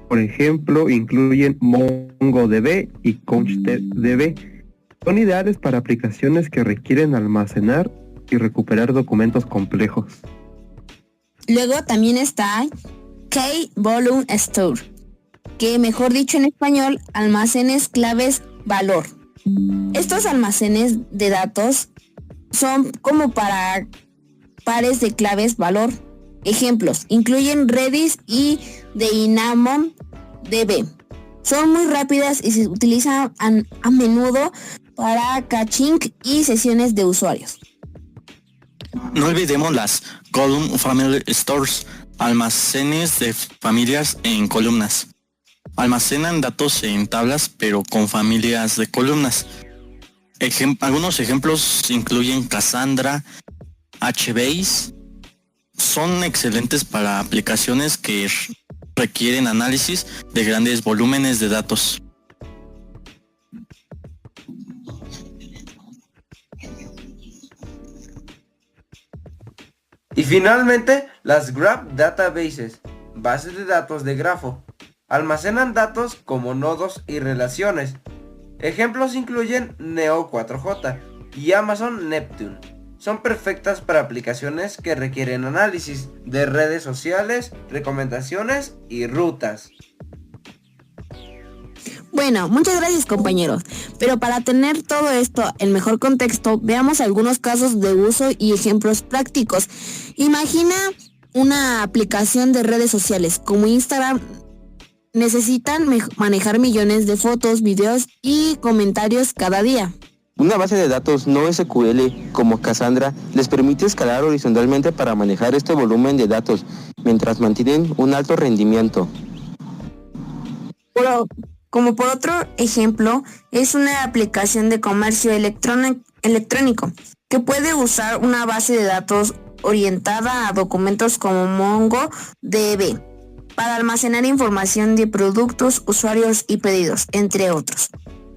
Por ejemplo, incluyen MongoDB y CouchDB. Son ideales para aplicaciones que requieren almacenar y recuperar documentos complejos. Luego también está Key-Volume Store, que mejor dicho en español, almacenes claves valor. Estos almacenes de datos son como para pares de claves valor. Ejemplos, incluyen Redis y DynamoDB. Son muy rápidas y se utilizan a menudo para caching y sesiones de usuarios. No olvidemos las Column Family Stores, almacenes de familias en columnas. Almacenan datos en tablas pero con familias de columnas. Algunos ejemplos incluyen Cassandra, HBase. Son excelentes para aplicaciones que requieren análisis de grandes volúmenes de datos. Y finalmente, las Graph Databases, bases de datos de grafo, almacenan datos como nodos y relaciones. Ejemplos incluyen Neo4j y Amazon Neptune. Son perfectas para aplicaciones que requieren análisis de redes sociales, recomendaciones y rutas. Bueno, muchas gracias compañeros, pero para tener todo esto en mejor contexto, veamos algunos casos de uso y ejemplos prácticos. Imagina una aplicación de redes sociales como Instagram. Necesitan manejar millones de fotos, videos y comentarios cada día. Una base de datos no SQL como Cassandra les permite escalar horizontalmente para manejar este volumen de datos mientras mantienen un alto rendimiento. Como por otro ejemplo, es una aplicación de comercio electrónico que puede usar una base de datos orientada a documentos como MongoDB para almacenar información de productos, usuarios y pedidos, entre otros.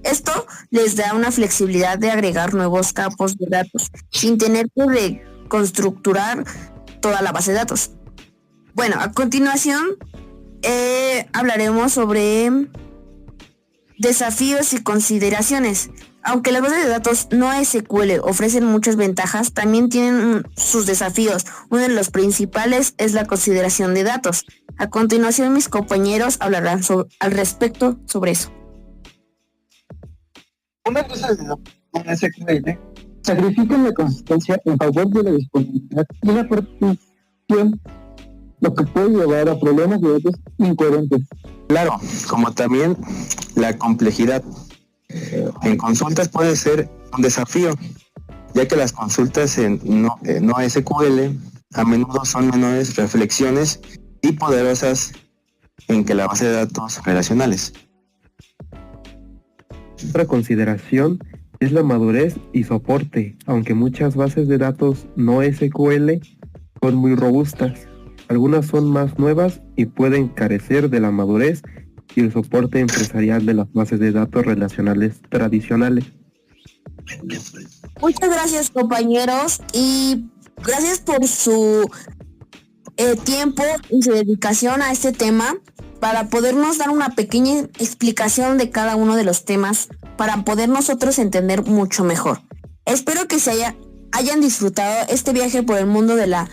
Esto les da una flexibilidad de agregar nuevos campos de datos sin tener que reconstructurar toda la base de datos. Bueno, a continuación hablaremos sobre desafíos y consideraciones. Aunque las bases de datos no SQL ofrecen muchas ventajas, también tienen sus desafíos. Uno de los principales es la consideración de datos. A continuación, mis compañeros hablarán al respecto sobre eso. Una base de datos con SQL sacrifican la consistencia en favor de la disponibilidad y la partición, lo que puede llevar a problemas de datos incoherentes. Claro, como también la complejidad. En consultas puede ser un desafío, ya que las consultas en no SQL a menudo son menores reflexiones y poderosas en que la base de datos relacionales. Otra consideración es la madurez y soporte, aunque muchas bases de datos no SQL son muy robustas. Algunas son más nuevas y pueden carecer de la madurez y el soporte empresarial de las bases de datos relacionales tradicionales. Muchas gracias compañeros y gracias por su tiempo y su dedicación a este tema para podernos dar una pequeña explicación de cada uno de los temas para poder nosotros entender mucho mejor. Espero que hayan disfrutado este viaje por el mundo de las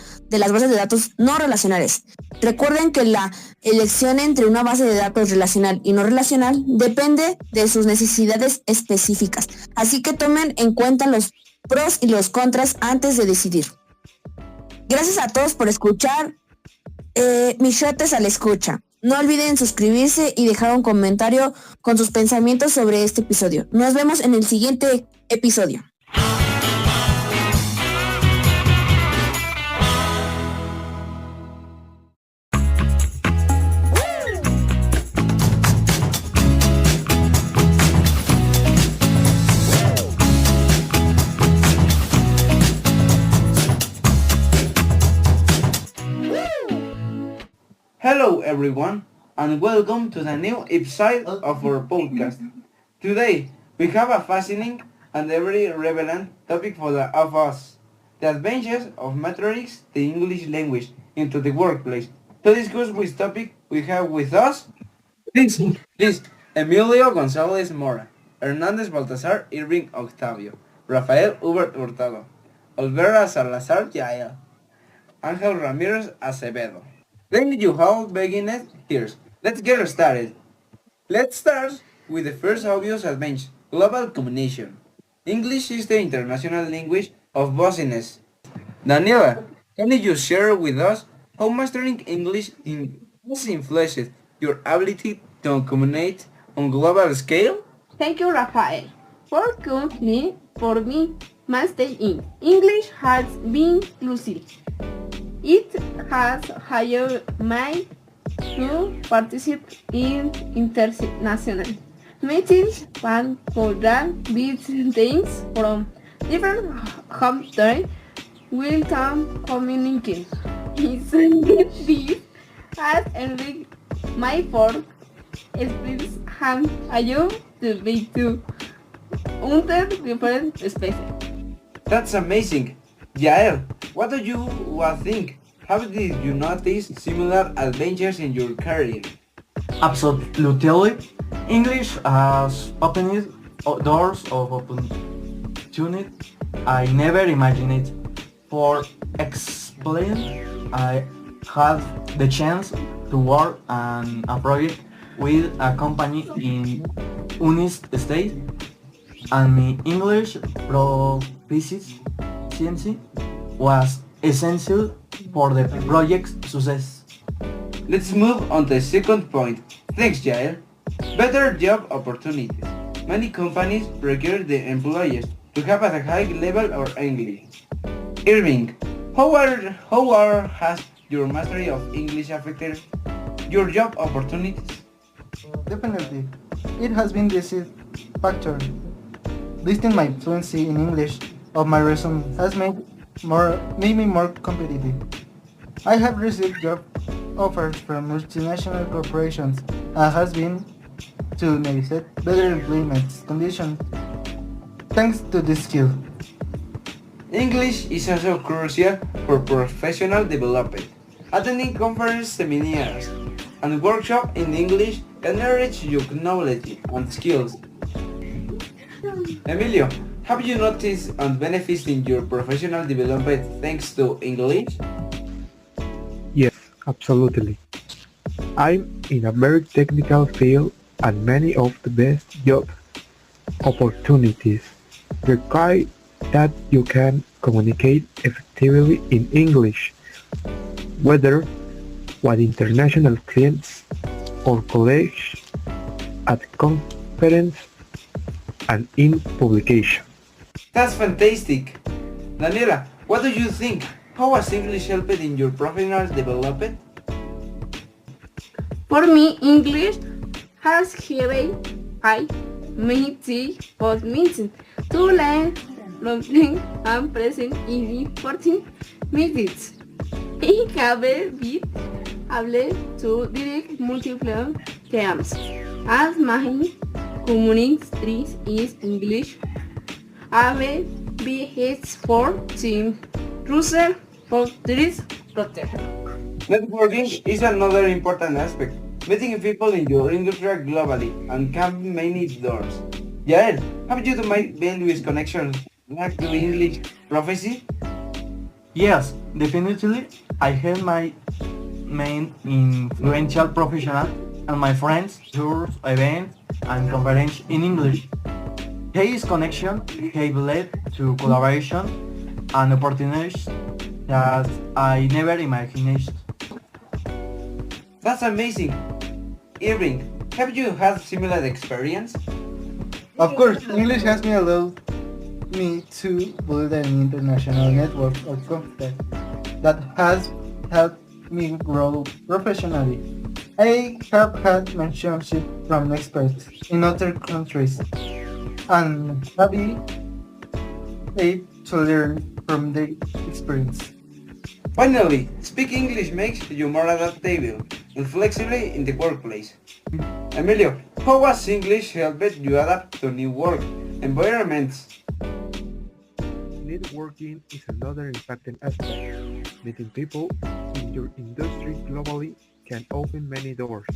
bases de datos no relacionales. Recuerden que la elección entre una base de datos relacional y no relacional depende de sus necesidades específicas. Así que tomen en cuenta los pros y los contras antes de decidir. Gracias a todos por escuchar. Michotes a la escucha. No olviden suscribirse y dejar un comentario con sus pensamientos sobre este episodio. Nos vemos en el siguiente episodio. Hello everyone, and welcome to the new episode of our podcast. Today, we have a fascinating and very relevant topic for of us, the adventures of metrics, the English language, into the workplace. To discuss this topic, we have with us, please, Emilio González Mora, Hernández Baltasar Irving Octavio, Rafael Hubert Hurtado, Olvera Salazar Yael, Ángel Ramírez Acevedo. Then you have beginned here. Let's get started. Let's start with the first obvious advantage, global communication. English is the international language of business. Daniela, can you share with us how mastering English has influenced your ability to communicate on global scale? Thank you, Rafael. Fortunately for me, master in English has been inclusive. It has hired me to participate in international meetings and program things from different countries will come communicate. This has enriched my work experience and allowed me to under different species. That's amazing. Yael, what do you think? How did you notice similar adventures in your career? Absolutely. English has opened doors of opportunity I never imagined. For explain, I had the chance to work on a project with a company in United States, and my English proficiency was essential for the project's success. Let's move on to the second point. Thanks, Jael. Better job opportunities. Many companies require the employees to have a high level of English. Irving, how has your mastery of English affected your job opportunities? Definitely. It has been this factor. Listing my fluency in English of my resume has made me more competitive. I have received job offers from multinational corporations and has been to negotiate better employment conditions thanks to this skill. English is also crucial for professional development. Attending conferences, seminars, and workshops in English can enrich your knowledge and skills. Emilio, have you noticed benefits in your professional development thanks to English? Yes, absolutely. I'm in a very technical field and many of the best job opportunities require that you can communicate effectively in English, whether with international clients or colleagues at conference and in publication. That's fantastic. Daniela, what do you think? How has English helped in your professional development? For me, English has helped me both meetings to learn something and present in important meetings. I have been able to direct multiple teams as my community is English. I will be his for team user for this project. Networking is another important aspect. Meeting people in your industry globally and can many doors. Yael, have you made values connections like to English prophecy? Yes, definitely. I had my main influential professional and my friends tours, events, and conferences in English. His connection have led to collaboration and opportunities that I never imagined. That's amazing. Irving, have you had similar experience? Of course, English has allowed me to build an international network of contacts that has helped me grow professionally. I have had mentorship from experts in other countries and have been able to learn from their experience. Finally, speak English makes you more adaptable and flexible in the workplace. Emilio, how has English helped you adapt to new work environments? Networking is another important aspect. Meeting people in your industry globally can open many doors.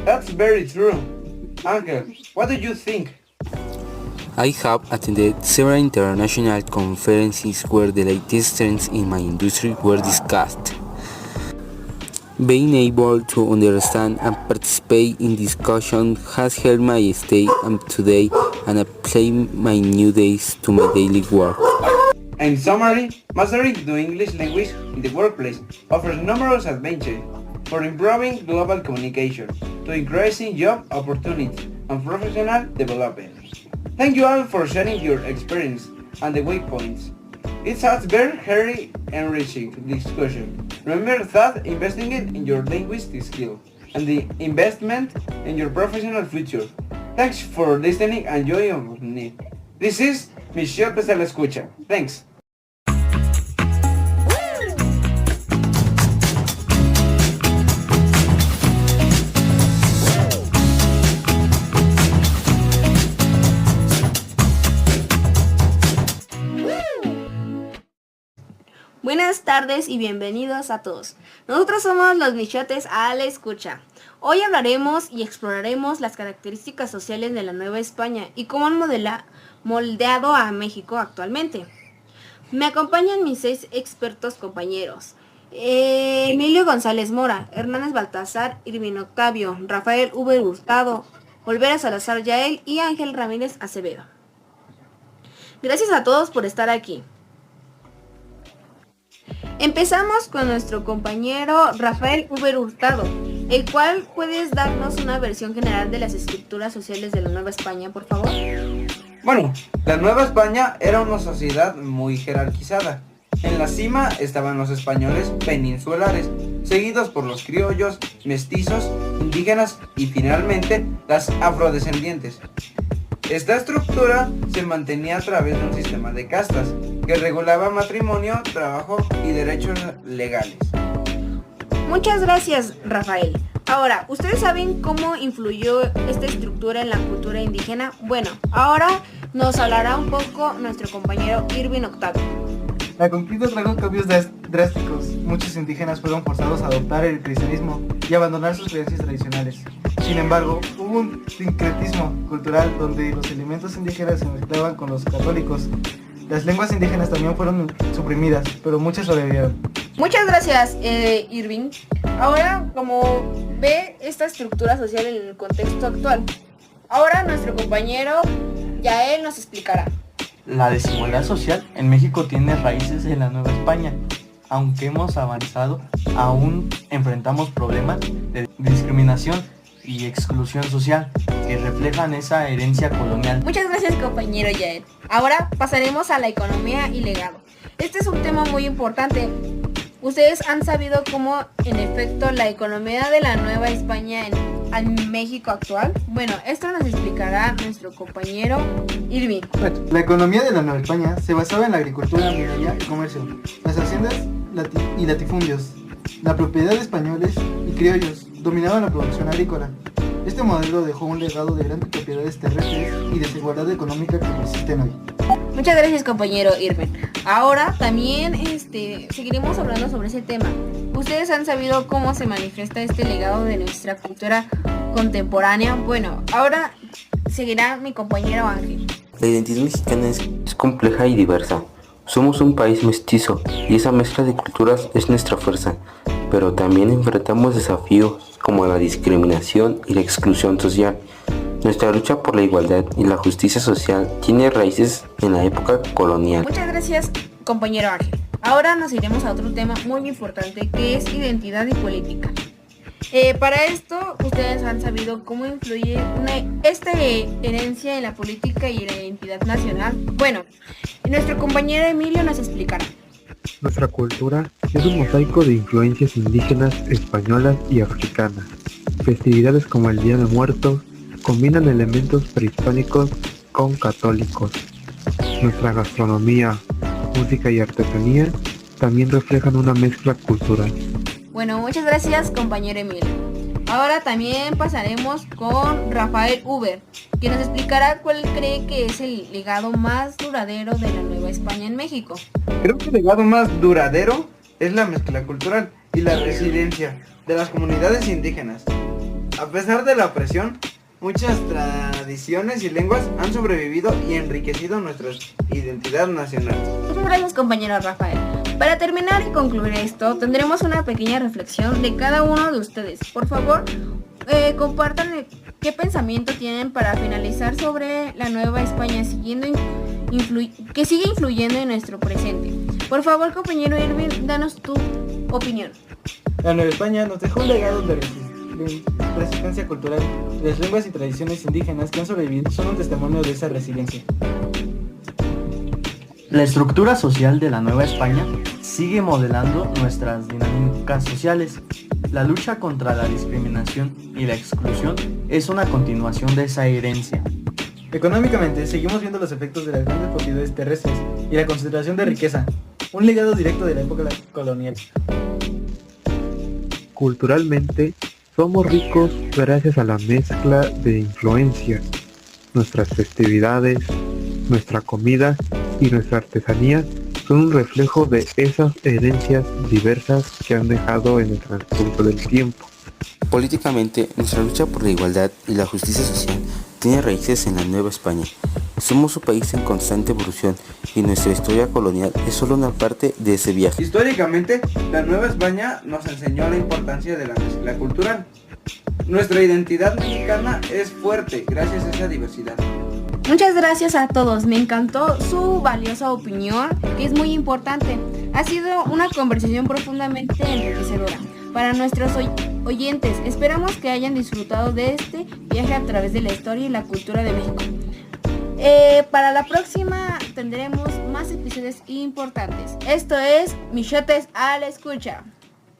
That's very true. Angel, what do you think? I have attended several international conferences where the latest trends in my industry were discussed. Being able to understand and participate in discussion has helped me stay up to date and apply my new days to my daily work. In summary, mastering the English language in the workplace offers numerous advantages for improving global communication, to increasing job opportunities and professional development. Thank you all for sharing your experience and the weak points. It has been very enriching discussion. Remember that investing in your linguistic skill and the investment in your professional future. Thanks for listening and joining me. This is Michelle Pesa la Escucha. Thanks. Buenas tardes y bienvenidos a todos. Nosotros somos los Michotes a la Escucha. Hoy hablaremos y exploraremos las características sociales de la Nueva España y cómo han moldeado a México actualmente. Me acompañan mis 6 expertos compañeros. Emilio González Mora, Hernández Baltasar, Irving Octavio, Rafael V. Hurtado, Olvera Salazar Yael y Ángel Ramírez Acevedo. Gracias a todos por estar aquí. Empezamos con nuestro compañero Rafael V. Hurtado, el cual puedes darnos una versión general de las estructuras sociales de la Nueva España, por favor. Bueno, la Nueva España era una sociedad muy jerarquizada. En la cima estaban los españoles peninsulares, seguidos por los criollos, mestizos, indígenas y finalmente las afrodescendientes. Esta estructura se mantenía a través de un sistema de castas que regulaba matrimonio, trabajo y derechos legales. Muchas gracias, Rafael. Ahora, ¿ustedes saben cómo influyó esta estructura en la cultura indígena? Bueno, ahora nos hablará un poco nuestro compañero Irving Octavio. La conquista trajo cambios drásticos. Muchos indígenas fueron forzados a adoptar el cristianismo y abandonar sus creencias tradicionales. Sin embargo, hubo un sincretismo cultural donde los elementos indígenas se mezclaban con los católicos. Las lenguas indígenas también fueron suprimidas, pero muchas sobrevivieron. Muchas gracias, Irving. Ahora, como ve esta estructura social en el contexto actual, ahora nuestro compañero Yael nos explicará. La desigualdad social en México tiene raíces en la Nueva España. Aunque hemos avanzado, aún enfrentamos problemas de discriminación y exclusión social que reflejan esa herencia colonial. Muchas gracias, compañero Yael. Ahora pasaremos a la economía y legado. Este es un tema muy importante. ¿Ustedes han sabido cómo, en efecto, la economía de la Nueva España en México actual? Bueno, esto nos explicará nuestro compañero Irving. La economía de la Nueva España se basaba en la agricultura, minería y comercio, las haciendas y latifundios. La propiedad de españoles y criollos dominaban la producción agrícola. Este modelo dejó un legado de grandes propiedades terrestres y desigualdad económica que persisten hoy. Muchas gracias, compañero Irving. Ahora también seguiremos hablando sobre ese tema. ¿Ustedes han sabido cómo se manifiesta este legado de nuestra cultura contemporánea? Bueno, ahora seguirá mi compañero Ángel. La identidad mexicana es compleja y diversa. Somos un país mestizo y esa mezcla de culturas es nuestra fuerza, pero también enfrentamos desafíos como la discriminación y la exclusión social. Nuestra lucha por la igualdad y la justicia social tiene raíces en la época colonial. Muchas gracias, compañero Ángel. Ahora nos iremos a otro tema muy importante que es identidad y política. Para esto, ustedes han sabido cómo influye esta herencia en la política y en la identidad nacional. Bueno, nuestro compañero Emilio nos explicará. Nuestra cultura es un mosaico de influencias indígenas, españolas y africanas. Festividades como el Día de Muertos combinan elementos prehispánicos con católicos. Nuestra gastronomía, música y artesanía también reflejan una mezcla cultural. Bueno, muchas gracias, compañero Emilio. Ahora también pasaremos con Rafael Uber, que nos explicará cuál cree que es el legado más duradero de la Nueva España en México. Creo que el legado más duradero es la mezcla cultural y la resiliencia de las comunidades indígenas. A pesar de la opresión, muchas tradiciones y lenguas han sobrevivido y enriquecido nuestra identidad nacional. Muchas gracias, compañero Rafael. Para terminar y concluir esto, tendremos una pequeña reflexión de cada uno de ustedes. Por favor, compartan qué pensamiento tienen para finalizar sobre la Nueva España que sigue influyendo en nuestro presente. Por favor, compañero Irving, danos tu opinión. La Nueva España nos dejó un legado de resistencia cultural. Las lenguas y tradiciones indígenas que han sobrevivido son un testimonio de esa resiliencia. La estructura social de la Nueva España sigue modelando nuestras dinámicas sociales. La lucha contra la discriminación y la exclusión es una continuación de esa herencia. Económicamente, seguimos viendo los efectos de las grandes propiedades terrestres y la concentración de riqueza, un legado directo de la época colonial. Culturalmente, somos ricos gracias a la mezcla de influencias. Nuestras festividades, nuestra comida y nuestra artesanía son un reflejo de esas herencias diversas que han dejado en el transcurso del tiempo. Políticamente, nuestra lucha por la igualdad y la justicia social tiene raíces en la Nueva España. Somos un país en constante evolución y nuestra historia colonial es solo una parte de ese viaje. Históricamente, la Nueva España nos enseñó la importancia de la mezcla cultural. Nuestra identidad mexicana es fuerte gracias a esa diversidad. Muchas gracias a todos, me encantó su valiosa opinión, que es muy importante. Ha sido una conversación profundamente enriquecedora. Para nuestros oyentes, esperamos que hayan disfrutado de este viaje a través de la historia y la cultura de México. Para la próxima tendremos más episodios importantes. Esto es Michotes a la Escucha.